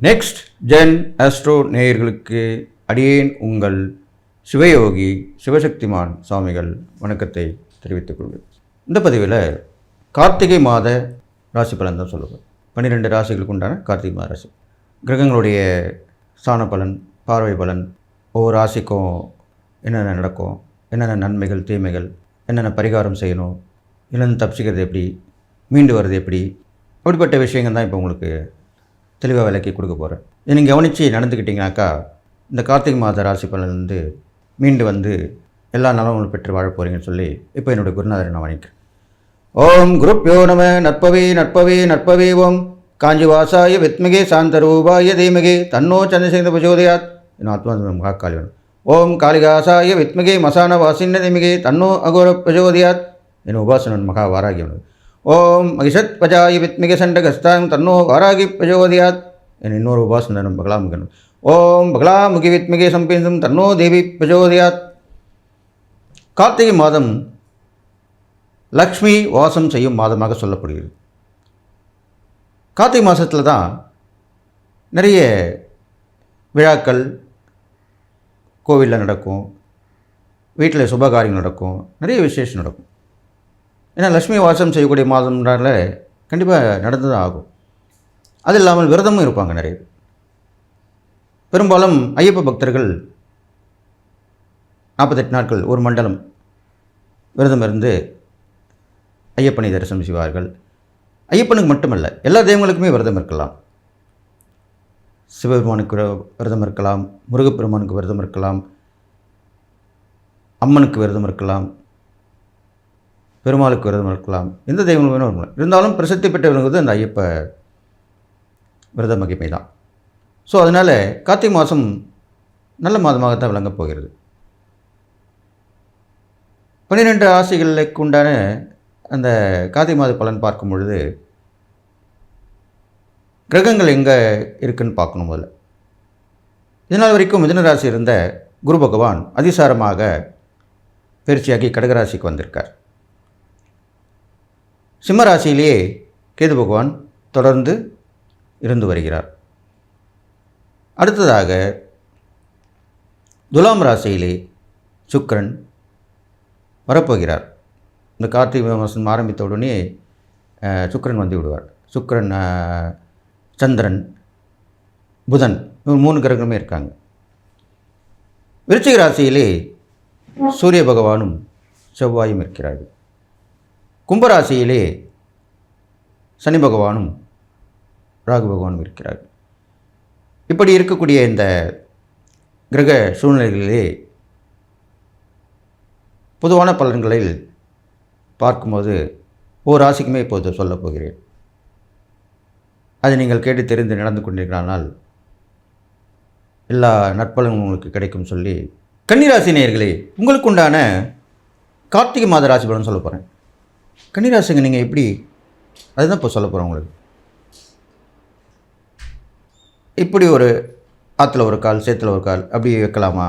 Next gen astro நேயர்களுக்கு அடியேன் உங்கள் சிவயோகி சிவசக்திமான் சுவாமிகள் வணக்கத்தை தெரிவித்துக் கொள்வேன். இந்த பதிவில் கார்த்திகை மாத ராசி பலன் தான் சொல்லுவேன். 12 ராசிகளுக்கு உண்டான கார்த்திகை மாத ராசி கிரகங்களுடைய ஸ்தான பலன், பார்வை பலன், ஒவ்வொரு ராசிக்கும் என்னென்ன நடக்கும், என்னென்ன நன்மைகள் தீமைகள், என்னென்ன பரிகாரம் செய்யணும், என்னென்ன தப்பிச்சிக்கிறது எப்படி, மீண்டு வர்றது எப்படி, அப்படிப்பட்ட விஷயங்கள் தான் இப்போ உங்களுக்கு தெளிவாக விளக்கி கொடுக்க போகிறேன். இதை நீங்கள் கவனித்து நடந்துக்கிட்டிங்கனாக்கா இந்த கார்த்திகை மாத ராசி பலன்லேருந்து மீண்டு வந்து எல்லா நலங்களும் பெற்று வாழ போகிறீங்கன்னு சொல்லி இப்போ என்னுடைய குருநாதரை நான் வணங்கிக்கிறேன். ஓம் குருப்யோ நம நற்பவே நற்பவே நற்பவே ஓம் காஞ்சிவாசாய வித்மகே சாந்தரூபாய தீமகே தன்னோ சந்திரசேகர பிரச்சோதயாத். என் ஆத்மா மகாகாளி வேணும். ஓம் காளிகாசாய வித்மகே மசான வாசின்ன தீமகே தன்னோ அகோர பிரச்சோதயாத். என் உபாசனன் மகா வாராகி வேணும். ஓம் மகிஷத் பஜாய வித்மிக சண்டகஸ்தாங் தன்னோ வாராகி பிரச்சோதயாத். என் இன்னொரு உபாசனன் பகலாமுகன். ஓம் பகலாமுகி வித்மிகே சம்பேந்தும் தன்னோ தேவி பிரச்சோதயாத். கார்த்திகை மாதம் லக்ஷ்மி வாசம் செய்யும் மாதமாக சொல்லப்படுகிறது. கார்த்திகை மாதத்தில் தான் நிறைய விழாக்கள் கோவிலில் நடக்கும், வீட்டில் சுபகாரியங்கள் நடக்கும், நிறைய விசேஷம் நடக்கும். ஏன்னா லக்ஷ்மி வாசம் செய்யக்கூடிய மாதம்னால கண்டிப்பாக நடந்து தான் ஆகும். அது இல்லாமல் விரதமும் இருப்பாங்க நிறைய. பெரும்பாலும் ஐயப்ப பக்தர்கள் 48 நாட்கள் ஒரு மண்டலம் விரதம் இருந்து ஐயப்பனை தரிசனம் செய்வார்கள். ஐயப்பனுக்கு மட்டுமல்ல, எல்லா தெய்வங்களுக்குமே விரதம் இருக்கலாம். சிவபெருமானுக்கு விரதம் இருக்கலாம், முருகப்பெருமானுக்கு விரதம் இருக்கலாம், அம்மனுக்கு விரதம் இருக்கலாம், பெருமாளுக்கு விரதம் இருக்கலாம், எந்த தெய்வங்களும் வேணும் இருக்கலாம். இருந்தாலும் பிரசித்தி பெற்றவங்கிறது அந்த ஐயப்ப விரத மகிமை தான். ஸோ அதனால் கார்த்திகை மாதம் நல்ல மாதமாகத்தான் விளங்கப் போகிறது. 12 ராசிகளுக்கு உண்டான அந்த கார்த்திகை மாத பலன் பார்க்கும் பொழுது கிரகங்கள் எங்கே இருக்குன்னு பார்க்கணும். முதல்ல இதனால் வரைக்கும் மிதுன ராசி இருந்த குரு பகவான் அதிசாரமாக பயிற்சியாகி கடகராசிக்கு வந்திருக்கார். சிம்ம ராசியிலேயே கேது பகவான் தொடர்ந்து இருந்து வருகிறார். அடுத்ததாக துலாம் ராசியிலே சுக்கிரன் வரப்போகிறார். இந்த கார்த்திகை மாதம் ஆரம்பித்த உடனே சுக்கிரன் வந்து விடுவார். சுக்கிரன், சந்திரன், புதன், 3 கிரகமே இருக்காங்க. விருச்சிக ராசியிலே சூரிய பகவானும் செவ்வாயும் இருக்கிறார்கள். கும்பராசியிலே சனி பகவானும் ராகு பகவானும் இருக்கிறார்கள். இப்படி இருக்கக்கூடிய இந்த கிரக சூழ்நிலைகளிலே பொதுவான பலன்களில் பார்க்கும்போது ஒவ்வொரு ராசிக்குமே இப்போது சொல்லப் போகிறேன். அதை நீங்கள் கேட்டு தெரிந்து நடந்து கொண்டிருக்கிறானால் எல்லா நற்பலனும் உங்களுக்கு கிடைக்கும் சொல்லி, கன்னிராசி நேயர்களே, உங்களுக்கு உண்டான கார்த்திகை மாத ராசி பலன் சொல்ல போகிறேன். கன்னிராசிங்க நீங்கள் எப்படி, அதுதான் இப்போ சொல்ல போகிறேன் உங்களுக்கு. இப்படி ஒரு ஆற்றுல ஒரு கால், சேத்துல ஒரு கால், அப்படி வைக்கலாமா,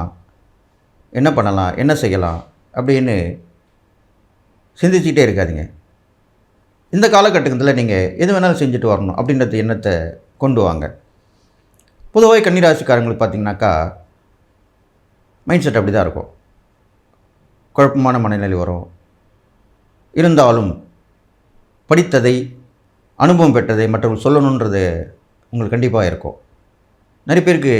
என்ன பண்ணலாம், என்ன செய்யலாம் அப்படின்னு சிந்திச்சுக்கிட்டே இருக்காதிங்க. இந்த காலகட்டத்தில் நீங்கள் எது வேணாலும் செஞ்சுட்டு வரணும் அப்படின்றது எண்ணத்தை கொண்டு வாங்க. பொதுவாக கன்னிராசிக்காரங்களுக்கு பார்த்திங்கனாக்கா மைண்ட் செட் அப்படி தான் இருக்கும். குழப்பமான மனநிலை வரும். இருந்தாலும் படித்ததை, அனுபவம் பெற்றதை மற்றவர்கள் சொல்லணுன்றது உங்களுக்கு கண்டிப்பாக இருக்கும். நிறைய பேருக்கு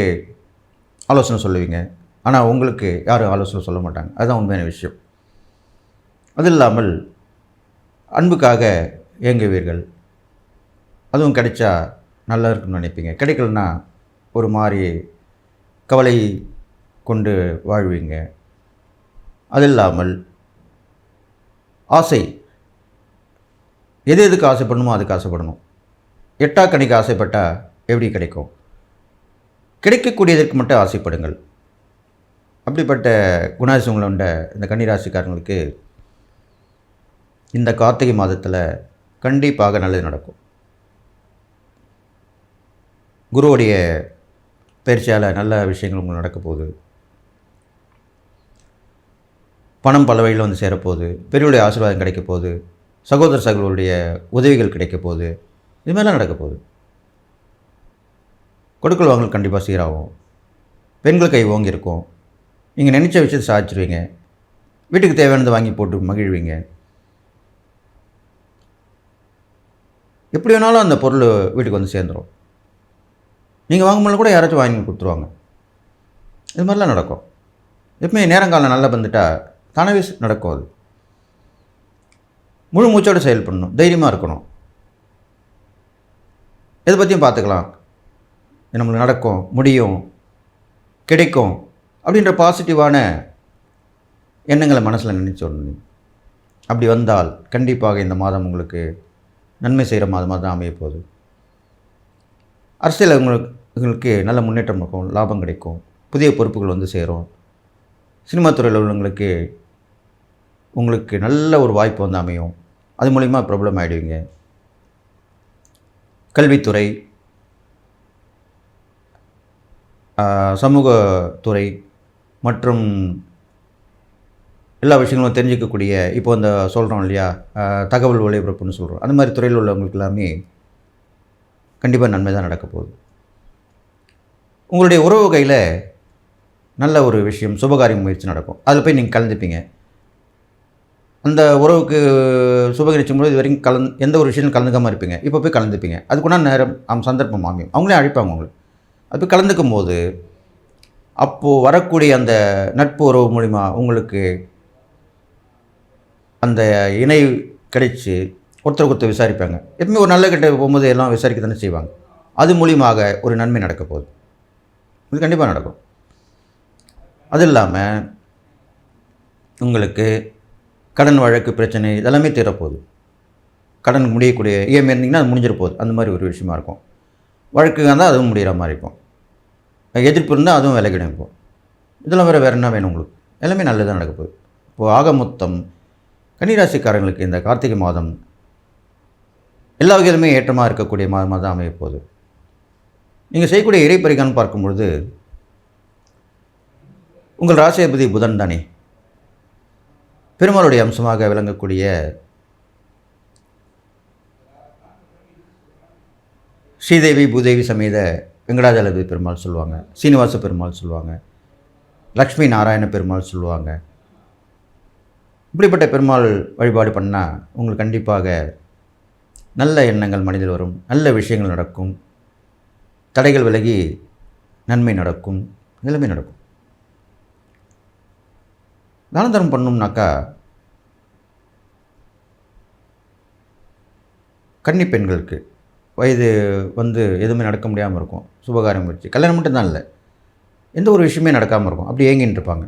ஆலோசனை சொல்லுவீங்க, ஆனால் உங்களுக்கு யாரும் ஆலோசனை சொல்ல மாட்டாங்க. அதுதான் உண்மையான விஷயம். அது இல்லாமல் அன்புக்காக ஏங்குவீர்கள். அதுவும் கிடைச்சா நல்லா இருக்குன்னு நினைப்பீங்க. கிடைக்கலன்னா ஒரு மாதிரி கவலை கொண்டு வாழ்வீங்க. அது இல்லாமல் ஆசை, எதுக்கு ஆசைப்படணுமோ அதுக்கு ஆசைப்படணும். எட்டாக்கணிக்கு ஆசைப்பட்டால் எப்படி கிடைக்கும்? கிடைக்கக்கூடியதற்கு மட்டும் ஆசைப்படுங்கள். அப்படிப்பட்ட குணாதிசயங்கள் உண்ட இந்த கன்னிராசிக்காரங்களுக்கு இந்த கார்த்திகை மாதத்தில் கண்டிப்பாக நல்லது நடக்கும். குருவுடைய பயிற்சியால் நல்ல விஷயங்கள் உங்களுக்கு நடக்க போகுது. பணம் பல வழியில் வந்து சேரப்போகுது. பெரியவருடைய ஆசீர்வாதம் கிடைக்க போகுது. சகோதர சகோதரருடைய உதவிகள் கிடைக்க போகுது. இதுமாதிரிலாம் நடக்க போகுது. கொடுக்கல் வாங்கல் கண்டிப்பாக சீராகும். பெண்கள் கை ஓங்கி இருக்கும். நீங்கள் நினச்ச விஷயத்தை சாதிச்சிருவீங்க. வீட்டுக்கு தேவையானதை வாங்கி போட்டு மகிழ்வீங்க. எப்படி வேணாலும் அந்த பொருள் வீட்டுக்கு வந்து சேர்ந்துடும். நீங்கள் வாங்கும்போது கூட யாராச்சும் வாங்கி கொடுத்துருவாங்க. இது மாதிரிலாம் நடக்கும். எப்பவுமே நேரங்காலம் நல்லா வந்துட்டால் தானவே நடக்கும். அது முழு மூச்சோடு செயல்படணும். தைரியமாக இருக்கணும். எதை பற்றியும் பார்த்துக்கலாம், நம்மளுக்கு நடக்கும், முடியும், கிடைக்கும் அப்படின்ற பாசிட்டிவான எண்ணங்களை மனசில் நினைச்சு வரணும். அப்படி வந்தால் கண்டிப்பாக இந்த மாதம் உங்களுக்கு நன்மை செய்கிற மாதமாக தான் அமைய போகுது. அரசியல் உங்களுக்கு நல்ல முன்னேற்றம் இருக்கும், லாபம் கிடைக்கும், புதிய பொறுப்புகள் வந்து சேரும். சினிமா துறையில் உள்ளவங்களுக்கு உங்களுக்கு நல்ல ஒரு வாய்ப்பு வந்து அமையும். அது மூலிமா ப்ராப்ளம் ஆகிடுவீங்க. கல்வித்துறை, சமூகத்துறை மற்றும் எல்லா விஷயங்களும் தெரிஞ்சிக்கக்கூடிய, இப்போ இந்த சொல்கிறோம் இல்லையா, தகவல் ஒளிபரப்புன்னு சொல்கிறோம், அந்த மாதிரி துறையில் உள்ளவங்களுக்கு எல்லாமே கண்டிப்பாக நன்மை தான் நடக்க போகுது. உங்களுடைய உறவு கையில் நல்ல ஒரு விஷயம், சுபகாரியம் முயற்சி நடக்கும். அதில் போய் நீங்கள் கலந்துப்பீங்க. அந்த உறவுக்கு சுபகரிச்சும் போது இது வரைக்கும் எந்த ஒரு விஷயம் கலந்துக்காமல் இருப்பீங்க. இப்போ போய் கலந்துப்பீங்க. அதுக்குன்னா நேரம் சந்தர்ப்பம் அமையும். அவங்களே அழைப்பாங்க உங்களுக்கு. அது போய் கலந்துக்கும் போது அப்போது வரக்கூடிய அந்த நட்பு உறவு மூலிமா உங்களுக்கு அந்த இணை கிடைச்சி ஒருத்தர் விசாரிப்பாங்க. எப்பவுமே ஒரு நல்ல கிட்ட போகும்போது எல்லாம் விசாரிக்க தானே செய்வாங்க. அது மூலியமாக ஒரு நன்மை நடக்க போகுது. இது கண்டிப்பாக நடக்கும். அது இல்லாமல் உங்களுக்கு கடன் வழக்கு பிரச்சனை இதெல்லாமே தீரப்போகுது. கடன் முடியக்கூடிய இஎம்ஐ இருந்தீங்கன்னா அது முடிஞ்சிட போகுது. அந்த மாதிரி ஒரு விஷயமா இருக்கும். வழக்கு இருந்தால் அதுவும் முடிகிற மாதிரி இருக்கும். எதிர்ப்பு இருந்தால் அதுவும் விலகிடும். இருக்கும். இதெல்லாம் வேறு என்ன வேணும் உங்களுக்கு? எல்லாமே நல்லதாக நடக்க போகுது. இப்போது ஆக மொத்தம் கன்னிராசிக்காரங்களுக்கு இந்த கார்த்திகை மாதம் எல்லா வகையிலுமே ஏற்றமாக இருக்கக்கூடிய மாதமாக தான் அமைய போகுது. நீங்கள் செய்யக்கூடிய இறை பரிகாரம் பார்க்கும்பொழுது உங்கள் ராசியாதிபதி புதன் தானே, பெருமாளுடைய அம்சமாக விளங்கக்கூடிய ஸ்ரீதேவி பூதேவி சமேத வெங்கடாஜலபதி பெருமாள் சொல்லுவாங்க, சீனிவாச பெருமாள் சொல்லுவாங்க, லக்ஷ்மி நாராயண பெருமாள் சொல்லுவாங்க. இப்படிப்பட்ட பெருமாள் வழிபாடு பண்ணால் உங்களுக்கு கண்டிப்பாக நல்ல எண்ணங்கள் மனதில் வரும், நல்ல விஷயங்கள் நடக்கும், தடைகள் விலகி நன்மை நடக்கும், எல்லாமே நடக்கும். தான தர்மம் பண்ணணும்னாக்கா கன்னி பெண்களுக்கு வயது வந்து எதுவுமே நடக்க முடியாமல் இருக்கும், சுபகாரியம் வச்சு கல்யாணம் மட்டும்தான் இல்லை, எந்த ஒரு விஷயமே நடக்காமல் இருக்கும். அப்படி ஏங்கின்னு இருப்பாங்க.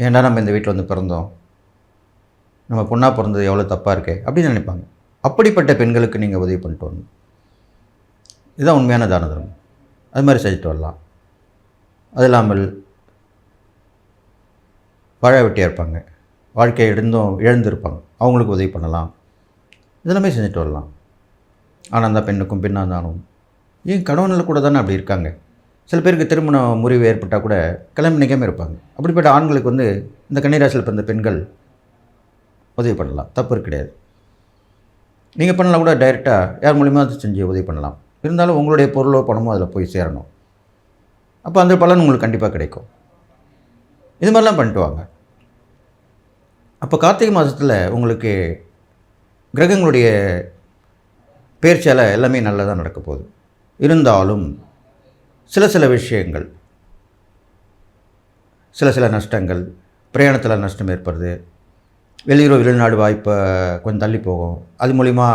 ஏன்டா நம்ம இந்த வீட்டில் வந்து பிறந்தோம், நம்ம பொண்ணாக பிறந்தது எவ்வளோ தப்பாக இருக்கே அப்படின்னு நினைப்பாங்க. அப்படிப்பட்ட பெண்களுக்கு நீங்கள் உதவி பண்ணிட்டு வரணும். இதுதான் உண்மையான தான தர்மம். அது மாதிரி செஞ்சுட்டு வரலாம். அது இல்லாமல் வாழ வெட்டியாக இருப்பாங்க, வாழ்க்கையை இழந்திருப்பாங்க, அவங்களுக்கு உதவி பண்ணலாம். இதெல்லாமே செஞ்சுட்டு வரலாம். ஆனால் அந்த பெண்ணுக்கும் பெண்ணாக இருந்தாலும் ஏன் கணவனில் கூட தானே அப்படி இருக்காங்க. சில பேருக்கு திருமண முறிவு ஏற்பட்டால் கூட கல்யாணம் நினைக்காமல் இருப்பாங்க. அப்படிப்பட்ட ஆண்களுக்கு வந்து இந்த கன்னிராசியில் பிறந்த பெண்கள் உதவி பண்ணலாம், தப்பு கிடையாது. நீங்கள் பண்ணலாம் கூட, டைரெக்டாக யார் மூலியமாக செஞ்சு உதவி பண்ணலாம். இருந்தாலும் உங்களுடைய பொருளோ பணமோ அதில் போய் சேரணும். அப்போ அந்த பலன் உங்களுக்கு கண்டிப்பாக கிடைக்கும். இது மாதிரிலாம் பண்ணிட்டு வாங்க. அப்போ கார்த்திகை மாதத்தில் உங்களுக்கு கிரகங்களுடைய பெயர்ச்சியால் எல்லாமே நல்லதாக நடக்க போகுது. இருந்தாலும் சில விஷயங்கள், சில நஷ்டங்கள், பிரயாணத்தில் நஷ்டம் ஏற்படுது, வெளிநாடு வாய்ப்பை கொஞ்சம் தள்ளி போகும். அது மூலிமா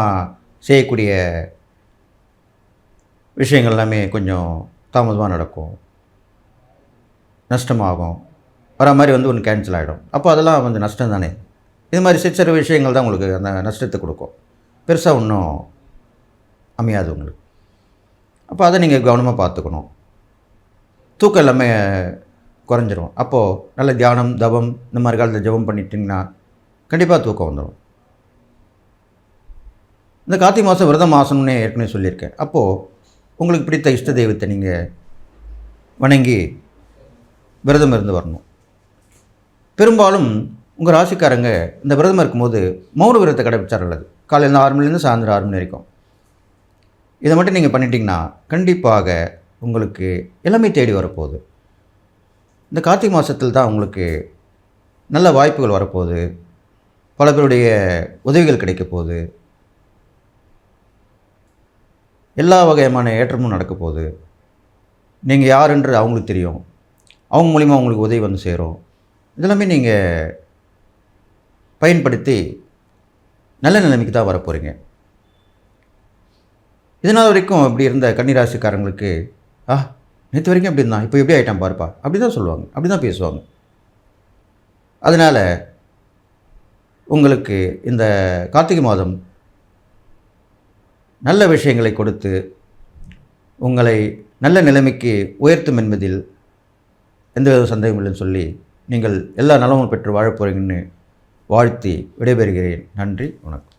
செய்யக்கூடிய விஷயங்கள் எல்லாமே கொஞ்சம் தாமதமாக நடக்கும், நஷ்டமாகும். வர மாதிரி வந்து ஒன்று கேன்சல் ஆகிடும். அப்போ அதெல்லாம் வந்து நஷ்டம் தானே. இது மாதிரி சிறு விஷயங்கள் தான் உங்களுக்கு அந்த நஷ்டத்தை கொடுக்கும். பெருசாக ஒன்றும் அமையாது உங்களுக்கு. அப்போ அதை நீங்கள் கவனமாக பார்த்துக்கணும். தூக்கம் எல்லாமே குறைஞ்சிரும். அப்போது நல்ல தியானம், தவம் இந்த மாதிரி காலத்தில் ஜபம் பண்ணிட்டிங்கன்னா கண்டிப்பாக தூக்கம் வந்துடும். இந்த கார்த்திகை மாதம் விரத மாதம்னு ஏற்கனவே சொல்லியிருக்கேன். அப்போது உங்களுக்கு பிடித்த இஷ்ட தெய்வத்தை நீங்கள் வணங்கி விரதம் இருந்து வரணும். பெரும்பாலும் உங்கள் ராசிக்காரங்க இந்த விரதம் இருக்கும்போது மௌன விரதத்தை கடைபிடிச்சார் நல்லது. காலையில் 6 மணிலேருந்து சாயந்தரம் 6 மணி வரைக்கும் இதை மட்டும் நீங்கள் பண்ணிட்டீங்கன்னா கண்டிப்பாக உங்களுக்கு எல்லாமே தேடி வரப்போகுது. இந்த கார்த்திகை மாதத்தில் தான் உங்களுக்கு நல்ல வாய்ப்புகள் வரப்போகுது. பல பேருடைய உதவிகள் கிடைக்க போகுது. எல்லா வகையான ஏற்றமும் நடக்க போகுது. நீங்கள் யாருன்றது அவங்களுக்கு தெரியும். அவங்க மூலிமா உங்களுக்கு உதவி வந்து சேரும். இதெல்லாமே நீங்கள் பயன்படுத்தி நல்ல நிலைமைக்கு தான் வரப்போகிறீங்க. இதனால் வரைக்கும் இப்படி இருந்த கன்னிராசிக்காரங்களுக்கு நேற்று வரைக்கும் எப்படி இருந்தான், இப்போ எப்படி ஆகிட்டான் பாருப்பா, அப்படி தான் சொல்லுவாங்க, அப்படி தான் பேசுவாங்க. அதனால் உங்களுக்கு இந்த கார்த்திகை மாதம் நல்ல விஷயங்களை கொடுத்து உங்களை நல்ல நிலைமைக்கு உயர்த்தும் என்பதில் எந்தவித சந்தேகம் இல்லைன்னு சொல்லி நீங்கள் எல்லா நலமும் பெற்று வாழப் போகிறீங்கன்னு வாழ்த்தி விடைபெறுகிறேன். நன்றி, வணக்கம்.